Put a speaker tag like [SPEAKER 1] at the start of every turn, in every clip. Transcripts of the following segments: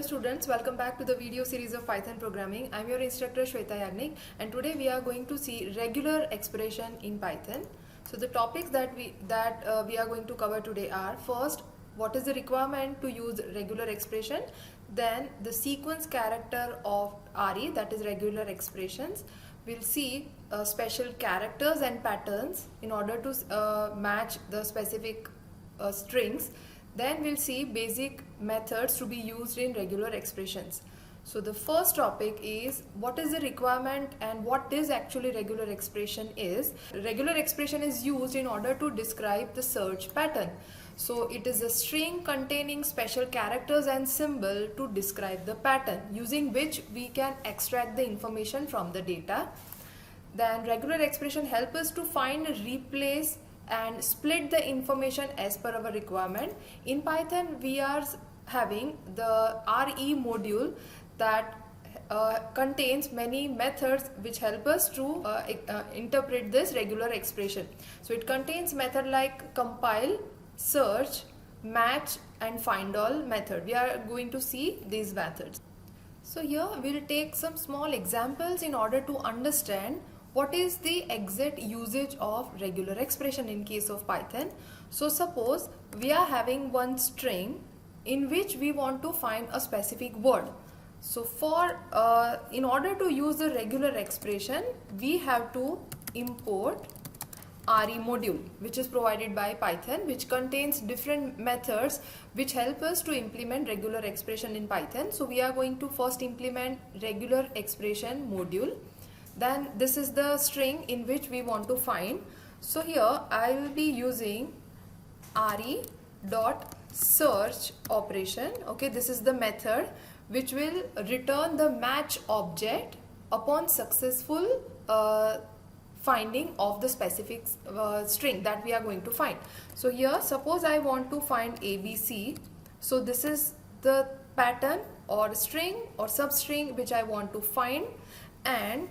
[SPEAKER 1] students, welcome back to the video series of Python programming. I'm your instructor Shweta Yagnik, and today we are going to see regular expression in Python. So the topics that we are going to cover today are: first, what is the requirement to use regular expression, then the sequence character of RE, that is regular expressions. We'll see special characters and patterns in order to match the specific strings. Then we'll see basic methods to be used in regular expressions. So the first topic is what is the requirement and what is actually regular expression is. Regular expression is used in order to describe the search pattern. So it is a string containing special characters and symbol to describe the pattern, using which we can extract the information from the data. Then regular expression help us to find, replace and split the information as per our requirement. In Python, we are having the RE module that contains many methods which help us to interpret this regular expression. So it contains method like compile, search, match and find all method. We are going to see these methods. So here we'll take some small examples in order to understand what is the exact usage of regular expression in case of Python. So suppose we are having one string in which we want to find a specific word. So in order to use the regular expression, we have to import RE module, which is provided by Python, which contains different methods which help us to implement regular expression in Python. So we are going to first implement regular expression module. Then this is the string in which we want to find. So here I will be using re.search operation. Okay, this is the method which will return the match object upon successful finding of the specific string that we are going to find. So here suppose I want to find ABC. So this is the pattern or string or substring which I want to find, and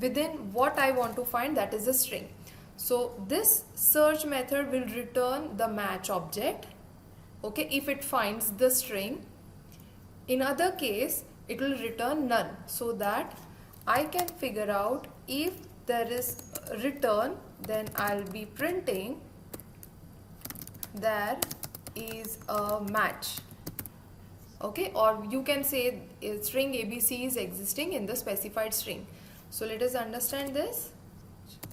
[SPEAKER 1] within what I want to find, that is a string. So this search method will return the match object, okay, if it finds the string. In other case it will return none, so that I can figure out if there is a return, then I'll be printing there is a match. Okay, or you can say string ABC is existing in the specified string. So let us understand this.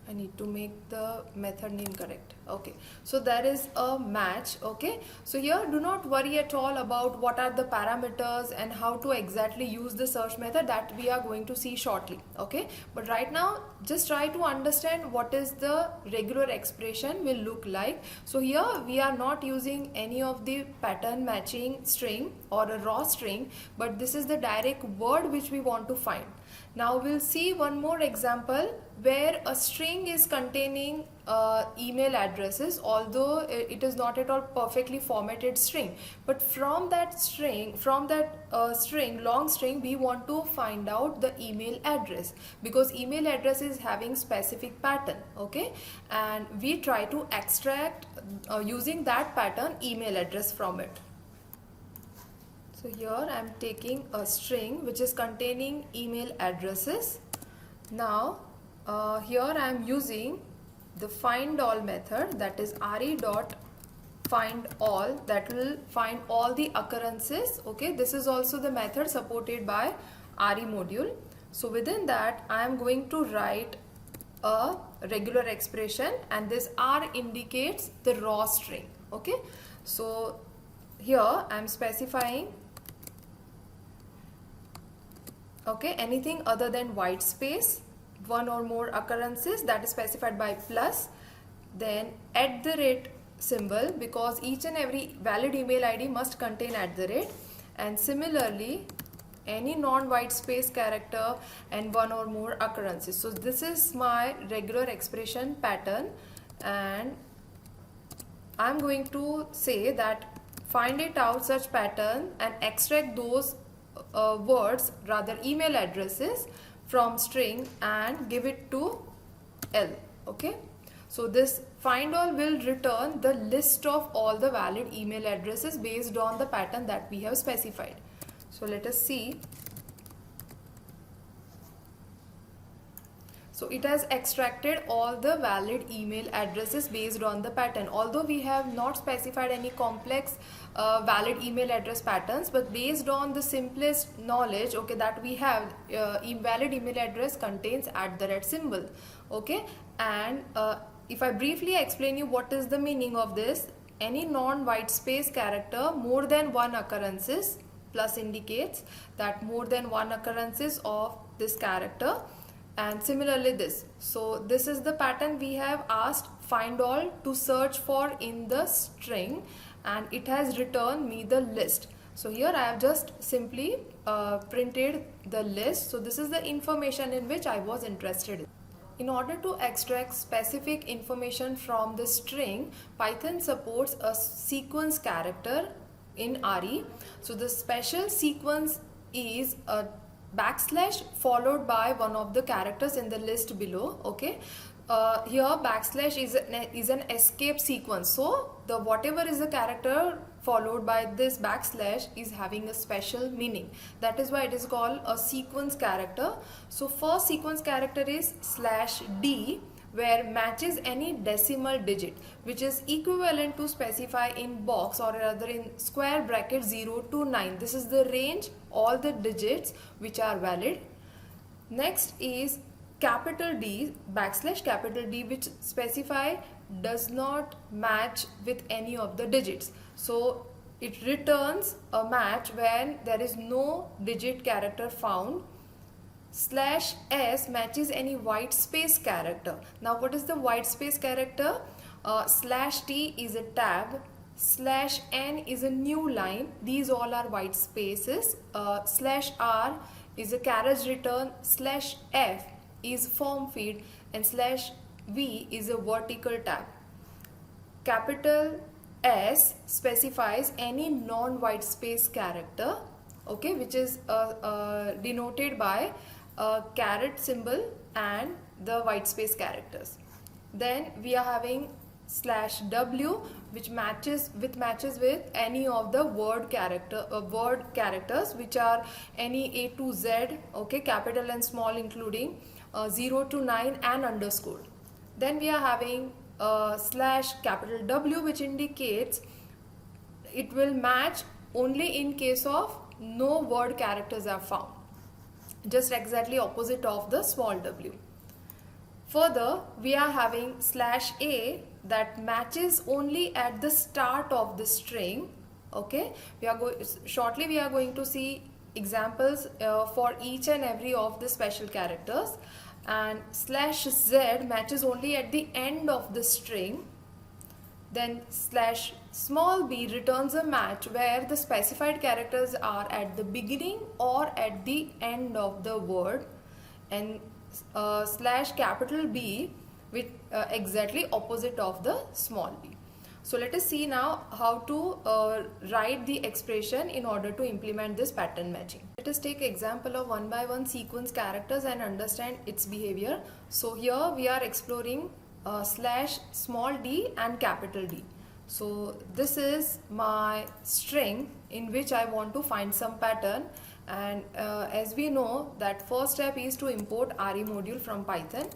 [SPEAKER 1] I need to make the method name correct. Okay, so there is a match. Okay, so here do not worry at all about what are the parameters and how to exactly use the search method, that we are going to see shortly. Okay, but right now just try to understand what is the regular expression will look like. So here we are not using any of the pattern matching string or a raw string, but this is the direct word which we want to find. Now we'll see one more example where a string is containing email addresses, although it is not at all perfectly formatted string, but from that string, long string, we want to find out the email address, because email address is having specific pattern. Okay, and we try to extract using that pattern email address from it. So here I am taking a string which is containing email addresses. Now here I am using the find all method, that is re.findAll, that will find all the occurrences. Okay, this is also the method supported by RE module. So within that I am going to write a regular expression, and this R indicates the raw string. Okay, so here I am specifying anything other than white space, one or more occurrences, that is specified by plus, then @ symbol, because each and every valid email ID must contain @, and similarly any non-white space character and one or more occurrences. So this is my regular expression pattern, and I'm going to say that find it out such pattern and extract those words, rather email addresses, from string and give it to L. Okay, so this find all will return the list of all the valid email addresses based on the pattern that we have specified. So let us see. So it has extracted all the valid email addresses based on the pattern. Although we have not specified any complex valid email address patterns, but based on the simplest knowledge, okay, that we have, valid email address contains @ symbol, okay. And if I briefly explain you what is the meaning of this, any non-white space character more than one occurrences plus indicates that more than one occurrences of this character. And similarly this. So this is the pattern we have asked find all to search for in the string, and it has returned me the list. So here I have just simply printed the list. So this is the information in which I was interested in. In order to extract specific information from the string, Python supports a sequence character in RE. So the special sequence is a backslash followed by one of the characters in the list below, okay. Here backslash is an escape sequence, so the whatever is the character followed by this backslash is having a special meaning. That is why it is called a sequence character. So first sequence character is /d, where matches any decimal digit which is equivalent to specify in box or rather in square bracket 0 to 9. This is the range, all the digits which are valid. Next is capital D, /capital D, which specify does not match with any of the digits. So it returns a match when there is no digit character found. /s matches any white space character. Now what is the white space character? /t is a tab, /n is a new line. These all are white spaces. /r is a carriage return, /f is form feed, and /v is a vertical tab. Capital S specifies any non-white space character, okay, which is denoted by a caret symbol and the white space characters. Then we are having /w, which matches with any of the word characters, which are any A to Z, okay, capital and small including 0 to 9 and underscore. Then we are having /W, which indicates it will match only in case of no word characters are found, just exactly opposite of the small w. Further, we are having /a that matches only at the start of the string, okay. Shortly we are going to see examples for each and every of the special characters. And /z matches only at the end of the string. Then /b returns a match where the specified characters are at the beginning or at the end of the word. And /B, with exactly opposite of the small b. So let us see now how to write the expression in order to implement this pattern matching. Let us take example of one by one sequence characters and understand its behavior. So here we are exploring /d and capital D. So this is my string in which I want to find some pattern, and as we know that first step is to import RE module from Python.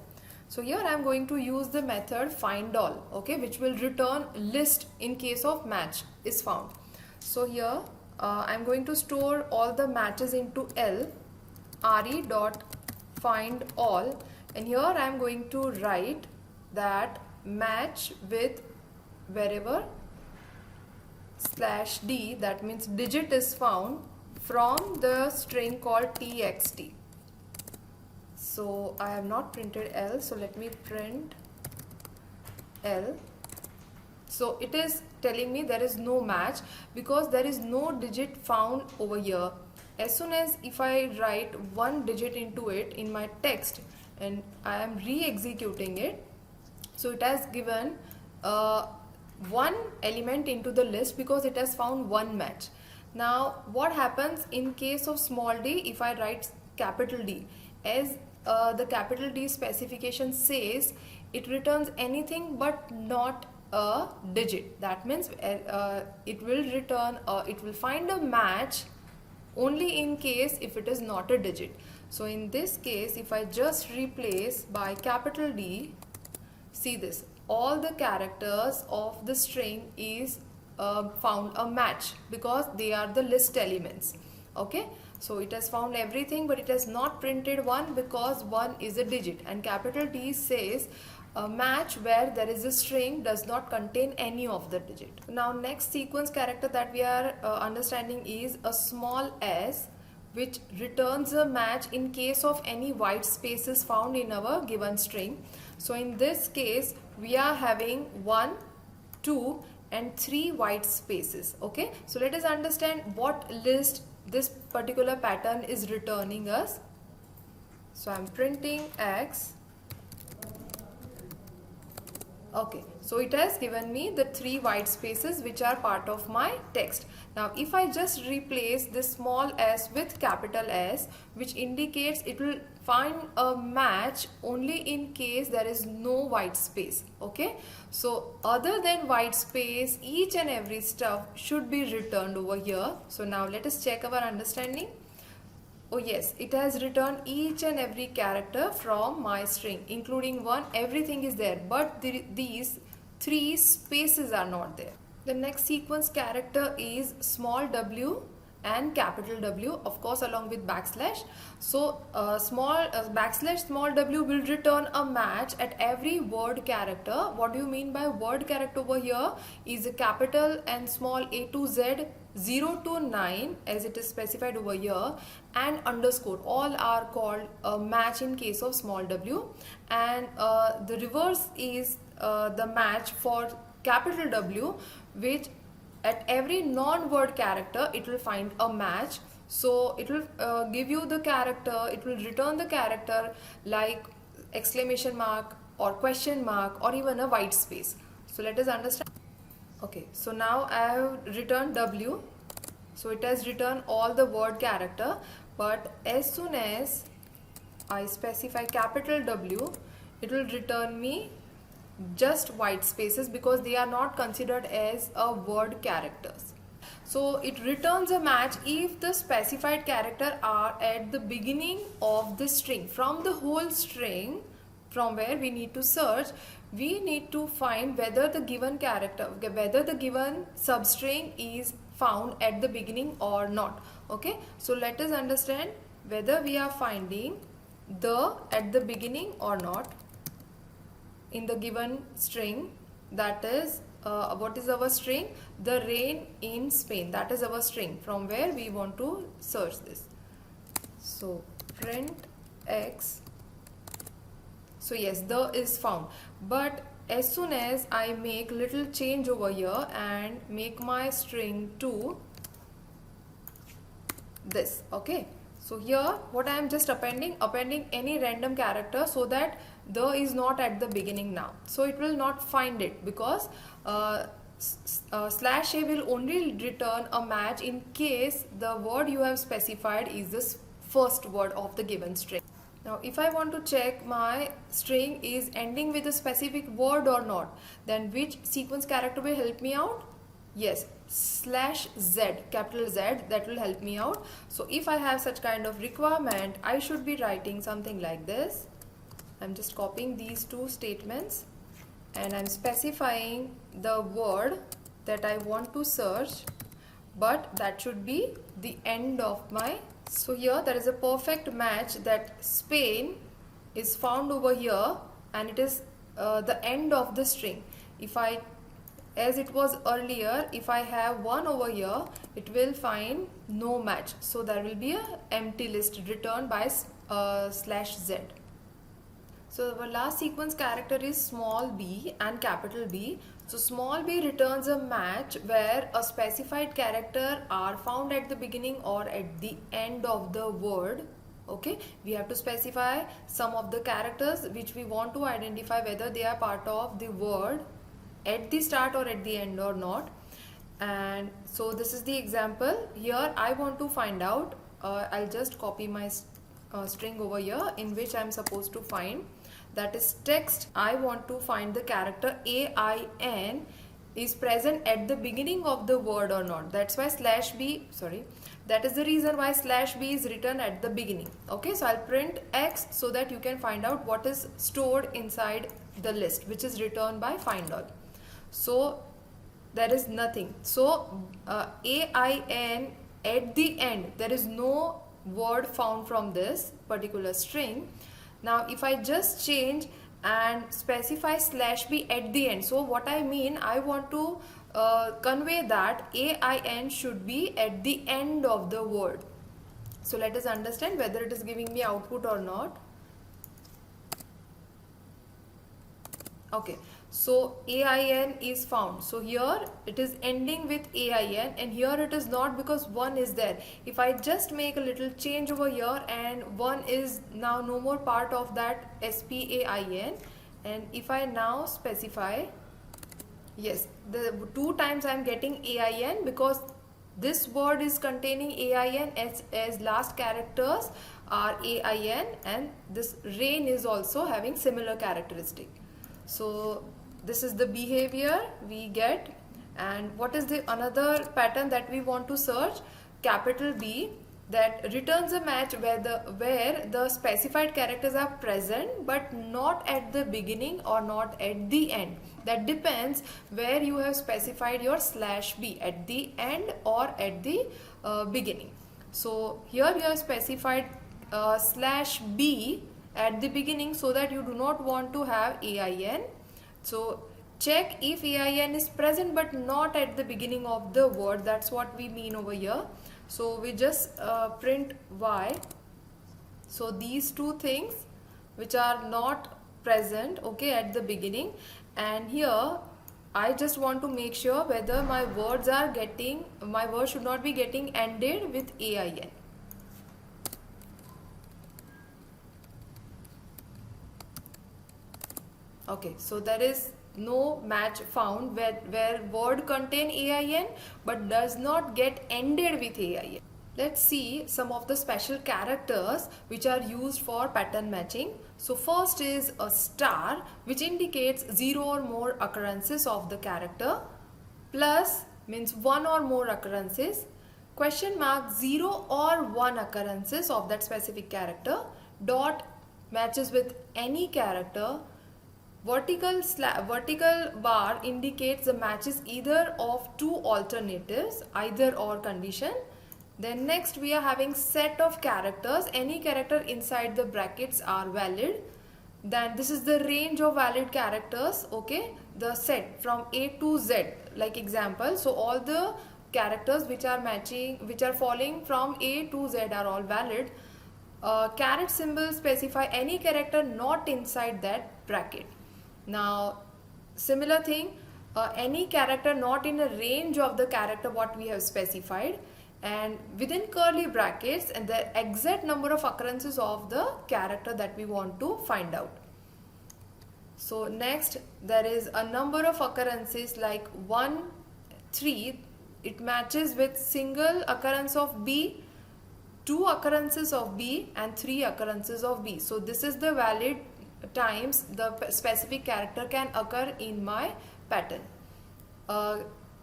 [SPEAKER 1] So here I am going to use the method find all, okay, which will return list in case of match is found. So here I am going to store all the matches into L, re dot find all, and here I am going to write that match with wherever /d, that means digit is found from the string called txt. So I have not printed L, so let me print L. So it is telling me there is no match because there is no digit found over here. As soon as if I write one digit into it in my text and I am re-executing it, so it has given one element into the list because it has found one match. Now what happens in case of small d if I write capital D? As the capital D specification says, it returns anything but not a digit. That means it will return, it will find a match only in case if it is not a digit. So in this case, if I just replace by capital D, see this, all the characters of the string is found a match because they are the list elements. Okay, so it has found everything, but it has not printed 1 because 1 is a digit, and capital T says a match where there is a string does not contain any of the digit. Now next sequence character that we are understanding is a small s, which returns a match in case of any white spaces found in our given string. So in this case we are having 1, 2 and 3 white spaces. Okay, so let us understand what list this particular pattern is returning us. So I am printing X. Okay, so it has given me the 3 white spaces which are part of my text. Now if I just replace this small s with capital S, which indicates it will find a match only in case there is no white space. Okay, so other than white space, each and every stuff should be returned over here. So now let us check our understanding. Oh yes, it has returned each and every character from my string, including 1, everything is there, but these 3 spaces are not there. The next sequence character is small w and capital W, of course along with backslash. So backslash small w will return a match at every word character. What do you mean by word character over here? Is a capital and small a to z, 0 to 9 as it is specified over here, and underscore, all are called a match in case of small w, and the reverse is the match for capital W, which at every non-word character it will find a match. So it will give you the character, it will return the character like exclamation mark or question mark or even a white space. So let us understand. Okay, so now I have returned W. So it has returned all the word character, but as soon as I specify capital W, it will return me just white spaces because they are not considered as a word characters. So it returns a match if the specified character are at the beginning of the string. From the whole string from where we need to search, we need to find whether the given character, whether the given substring is found at the beginning or not. Okay, so let us understand whether we are finding the at the beginning or not in the given string. That is what is our string? The rain in Spain. That is our string from where we want to search this. So print X. So yes, the is found, but as soon as I make little change over here and make my string to this. Okay, so here what I am just appending any random character so that the is not at the beginning now. So it will not find it because slash a will only return a match in case the word you have specified is the first word of the given string. Now if I want to check my string is ending with a specific word or not, then which sequence character will help me out? Yes, slash z, capital Z, that will help me out. So if I have such kind of requirement, I should be writing something like this. I'm just copying these two statements and I'm specifying the word that I want to search, but that should be the end of my. So here there is a perfect match that Spain is found over here and it is the end of the string. If I, as it was earlier, if I have 1 over here, it will find no match. So there will be a empty list returned by slash z. So our last sequence character is small b and capital B. So small b returns a match where a specified character are found at the beginning or at the end of the word. Okay, we have to specify some of the characters which we want to identify whether they are part of the word at the start or at the end or not. And so this is the example. Here I want to find out, I'll just copy my string over here in which I'm supposed to find, that is text. I want to find the character AIN is present at the beginning of the word or not. That's why that is the reason why /b is written at the beginning. Okay, so I'll print X so that you can find out what is stored inside the list, which is returned by find all. So there is nothing. So AIN at the end, there is no word found from this particular string. Now if I just change and specify /b at the end, so what I mean, I want to convey that AIN should be at the end of the word. So let us understand whether it is giving me output or not. Okay, so AIN is found. So here it is ending with AIN, and here it is not because 1 is there. If I just make a little change over here and 1 is now no more part of that SPAIN, and if I now specify, yes, the 2 times I am getting AIN because this word is containing AIN as last characters are AIN, and this rain is also having similar characteristic. So this is the behavior we get. And what is the another pattern that we want to search? Capital B, that returns a match where the specified characters are present but not at the beginning or not at the end. That depends where you have specified your /b, at the end or at the beginning. So here you have specified /b at the beginning so that you do not want to have AIN. So check if AIN is present but not at the beginning of the word. That's what we mean over here. So we just print Y. So these 2 things which are not present, okay, at the beginning, and here I just want to make sure whether my words should not be getting ended with AIN. Okay, so there is no match found where word contain AIN but does not get ended with AIN. Let's see some of the special characters which are used for pattern matching. So first is a star, which indicates 0 or more occurrences of the character. Plus means 1 or more occurrences. Question mark, 0 or 1 occurrences of that specific character. Dot matches with any character. Vertical bar indicates the matches either of 2 alternatives, either or condition. Then next we are having set of characters. Any character inside the brackets are valid. Then this is the range of valid characters, okay, the set from A to Z, like example. So all the characters which are falling from A to Z are all valid. Caret symbol specify any character not inside that bracket. Now similar thing, any character not in a range of the character what we have specified, and within curly brackets and the exact number of occurrences of the character that we want to find out. So next there is a number of occurrences like 1, 3, it matches with single occurrence of B, 2 occurrences of B and 3 occurrences of B. So this is the valid times the specific character can occur in my pattern.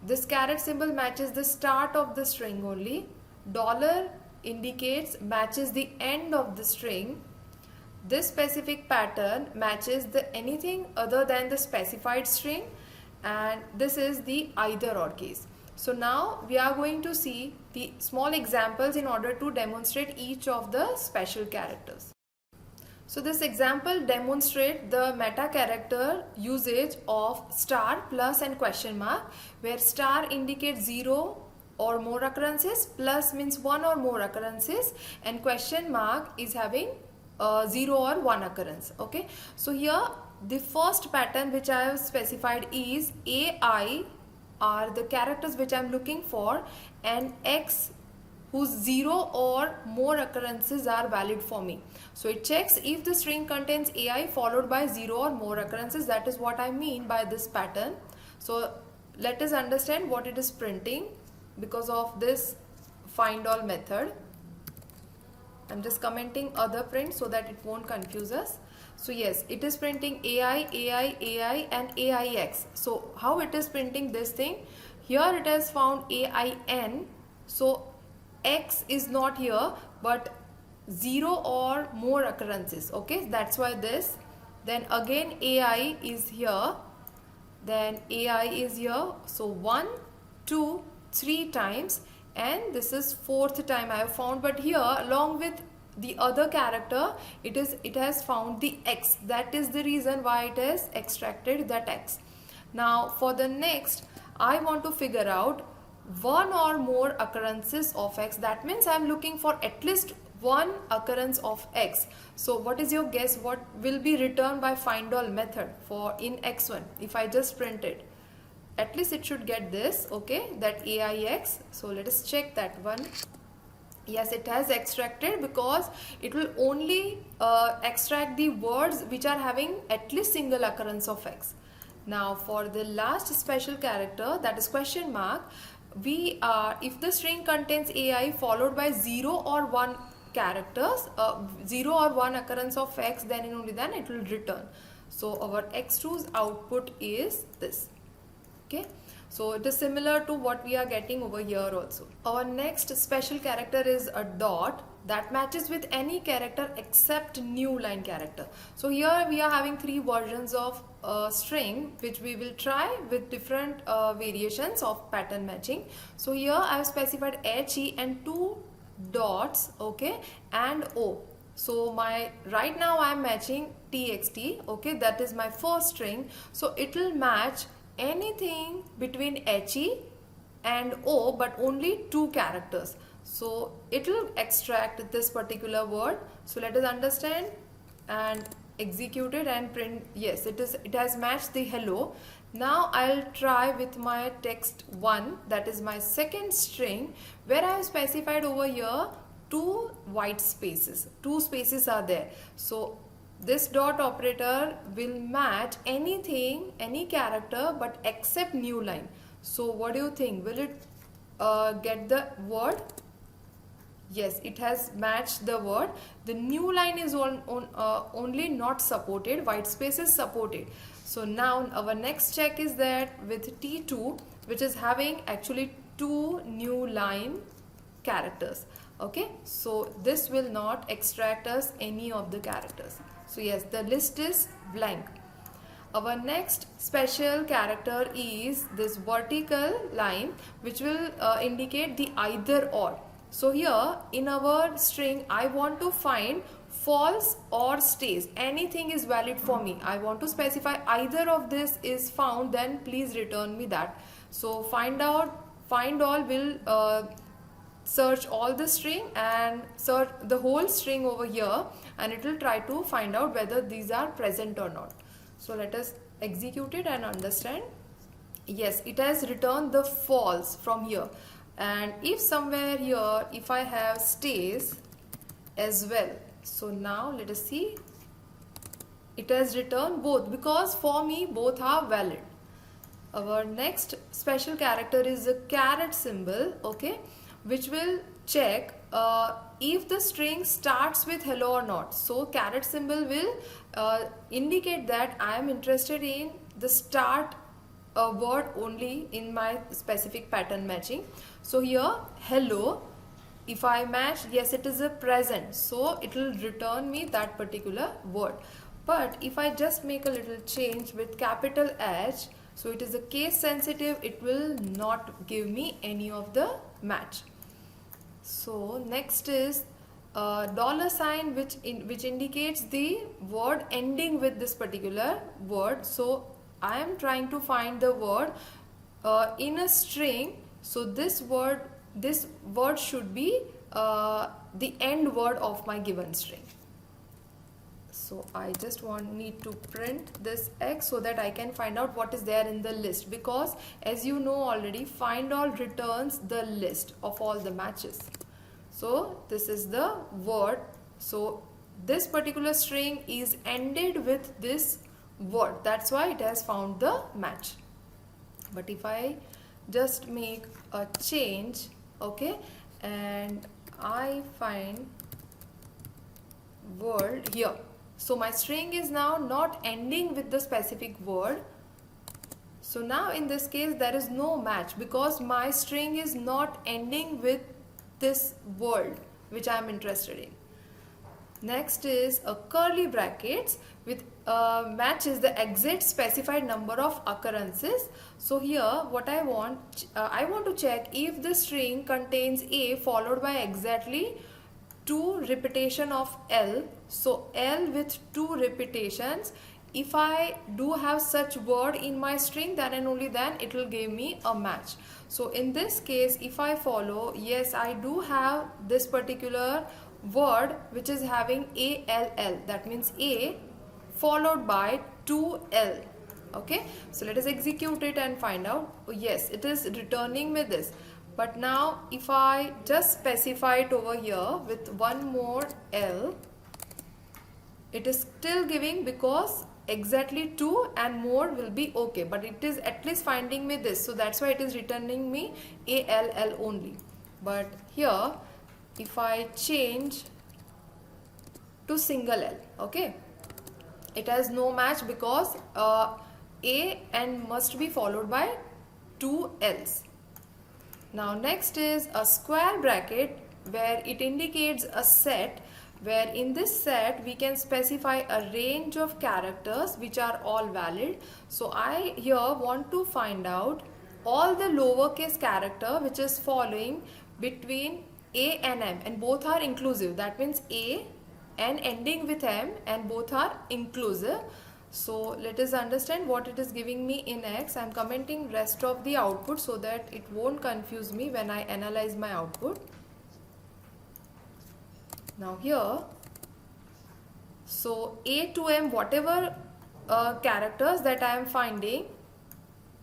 [SPEAKER 1] This caret symbol matches the start of the string only. Dollar indicates matches the end of the string. This specific pattern matches the anything other than the specified string, and this is the either or case. So now we are going to see the small examples in order to demonstrate each of the special characters. So this example demonstrates the meta character usage of star, plus and question mark, where star indicates 0 or more occurrences, plus means 1 or more occurrences, and question mark is having 0 or 1 occurrence. Okay, so here the first pattern which I have specified is AI are the characters which I am looking for, and X whose 0 or more occurrences are valid for me. So it checks if the string contains AI followed by 0 or more occurrences. That is what I mean by this pattern. So let us understand what it is printing because of this find all method. I'm just commenting other print so that it won't confuse us. So yes, it is printing AI, AI, AI and AIX. So how it is printing this thing? Here it has found AIN. So X is not here, but 0 or more occurrences. Okay, that's why this. Then again AI is here. Then AI is here. So 1, 2, 3 times, and this is 4th time I have found. But here, along with the other character, it has found the X. That is the reason why it has extracted that X. Now for the next, I want to figure out one or more occurrences of X. That means I am looking for at least one occurrence of X. So what is your guess? What will be returned by find all method for in X1 if I just print it? At least it should get this, okay, that AIX. So let us check that one. Yes, it has extracted, because it will only extract the words which are having at least single occurrence of X. Now for the last special character, that is question mark, we are, if the string contains AI followed by 0 or 1 characters, 0 or 1 occurrence of X, then and only then it will return. So our X2's output is this. Okay, so it is similar to what we are getting over here also. Our next special character is a dot that matches with any character except new line character. So here we are having 3 versions of string which we will try with different variations of pattern matching. So here I have specified HE and 2 dots, okay, and O. So my right now I am matching TXT, okay, that is my first string. So it will match anything between HE and O, but only 2 characters. So it will extract this particular word. So let us understand and execute it and print. Yes, it has matched the hello. Now I'll try with my text 1, that is my second string, where I have specified over here 2 white spaces. 2 spaces are there. So this dot operator will match anything, any character, but except new line. So what do you think? Will it get the word? Yes, it has matched the word. The new line is only not supported. White space is supported. So now our next check is that with T2, which is having actually 2 new line characters. Okay, so this will not extract us any of the characters. So yes, the list is blank. Our next special character is this vertical line, which will indicate the either or. So here in our string, I want to find false or stays. Anything is valid for me. I want to specify either of this is found, then please return me that. So find all will search all the string and search the whole string over here, and it will try to find out whether these are present or not. So let us execute it and understand. Yes, it has returned the false from here. And if somewhere here, if I have stays as well, so now let us see, it has returned both, because for me both are valid. Our next special character is a caret symbol, okay, which will check if the string starts with hello or not. So caret symbol will indicate that I am interested in the start word only in my specific pattern matching. So here hello, if I match, yes, it is a present, so it will return me that particular word. But if I just make a little change with capital H, so it is a case sensitive, it will not give me any of the match. So next is $, which indicates the word ending with this particular word. So I am trying to find the word in a string. So this word should be the end word of my given string. So I just need to print this X so that I can find out what is there in the list, because as you know already, find all returns the list of all the matches. So this is the word. So this particular string is ended with this word. That's why it has found the match. But if I just make a change, okay, and I find word here, So my string is now not ending with the specific word. So now in this case there is no match because my string is not ending with this word which I am interested in. Next is a curly brackets with matches the exact specified number of occurrences. So here what I want to check if the string contains A followed by exactly 2 repetition of L. So L with 2 repetitions. If I do have such word in my string, then and only then it will give me a match. So in this case, if I follow, yes, I do have this particular word which is having ALL. That means A followed by 2L. Okay, so let us execute it and find out. Oh, yes, it is returning me this. But now if I just specify it over here with one more L, it is still giving because exactly 2 and more will be okay, but it is at least finding me this, so that's why it is returning me ALL only. But here if I change to single L, okay, it has no match because A and must be followed by 2 L's. Now next is a square bracket where it indicates a set, where in this set we can specify a range of characters which are all valid. So I here want to find out all the lowercase character which is following between A and M, and both are inclusive. That means A and ending with M and both are inclusive. So let us understand what it is giving me in X. I am commenting rest of the output so that it won't confuse me when I analyze my output. Now here, so A to M, whatever characters that I am finding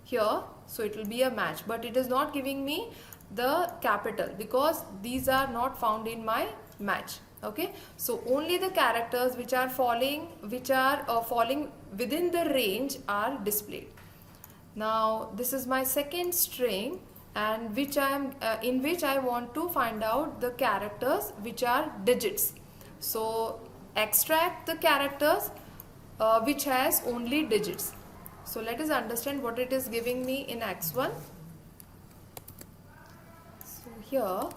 [SPEAKER 1] here, so it will be a match, but it is not giving me the capital because these are not found in my match. Okay, so only the characters which are falling within the range are displayed. Now this is my second string, and which I am in which I want to find out the characters which are digits. So extract the characters which has only digits. So let us understand what it is giving me in X1. So here,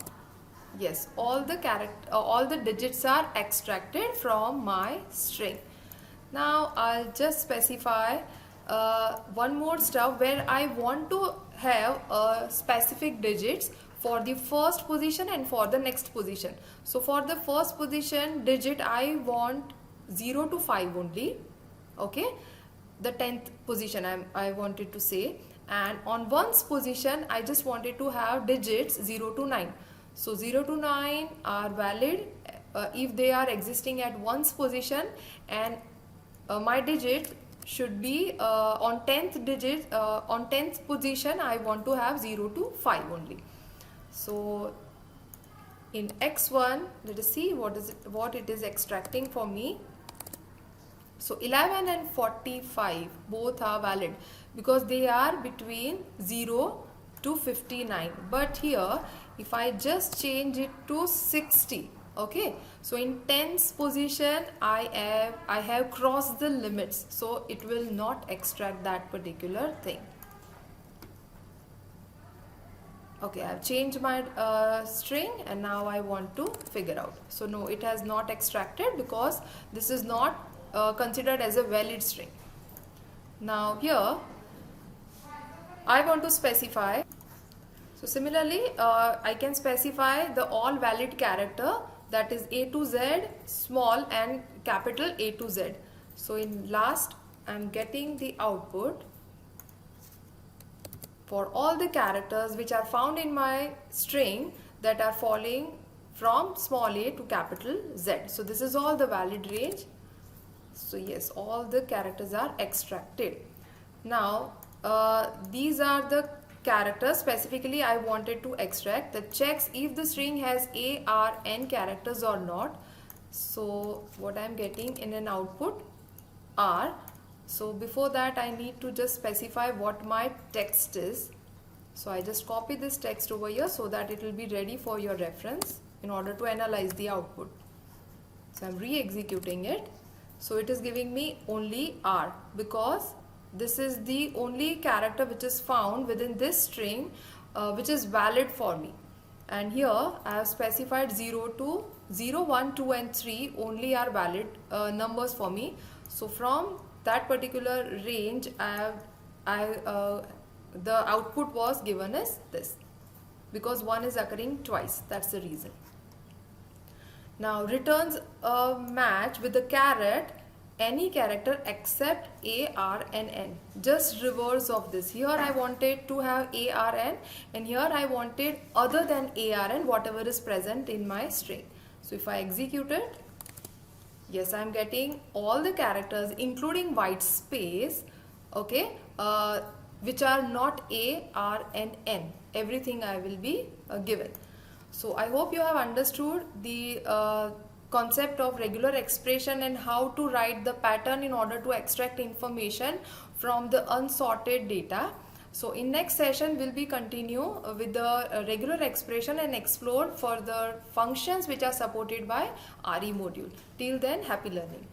[SPEAKER 1] yes, all the digits are extracted from my string. Now I'll just specify one more stuff where I want to have specific digits for the first position and for the next position. So for the first position digit I want 0 to 5 only. Okay, the 10th position I wanted to say, and on ones position I just wanted to have digits 0 to 9. So 0 to 9 are valid if they are existing at ones position, and my digit should be on 10th digit on 10th position I want to have 0 to 5 only. So in X1, let us see what it is extracting for me. So 11 and 45 both are valid because they are between 0 to 59. But here if I just change it to 60, okay, so in tens position I have crossed the limits, so it will not extract that particular thing. Okay, I have changed my string and now I want to figure out. So no, it has not extracted because this is not considered as a valid string. Now here I want to specify. So similarly I can specify the all valid character, that is A to Z, small and capital A to Z. So in last I am getting the output for all the characters which are found in my string that are falling from small a to capital Z. So this is all the valid range. So yes, all the characters are extracted. Now these are the characters specifically I wanted to extract that checks if the string has A, R, N characters or not. So what I am getting in an output R. So before that I need to just specify what my text is. So I just copy this text over here so that it will be ready for your reference in order to analyze the output. So I am re-executing it. So it is giving me only R because this is the only character which is found within this string which is valid for me. And here I have specified 0 to 0, 1, 2 and 3 only are valid numbers for me. So from that particular range the output was given as this, because 1 is occurring twice, that's the reason. Now returns a match with the caret any character except A, R and N. Just reverse of this. Here I wanted to have A, R, N, and here I wanted other than A, R, N, whatever is present in my string. So if I execute it, yes, I am getting all the characters including white space, okay, which are not A, R and N. Everything I will be given. So I hope you have understood the concept of regular expression and how to write the pattern in order to extract information from the unsorted data. So in next session we'll be continue with the regular expression and explore further functions which are supported by RE module. Till then, happy learning.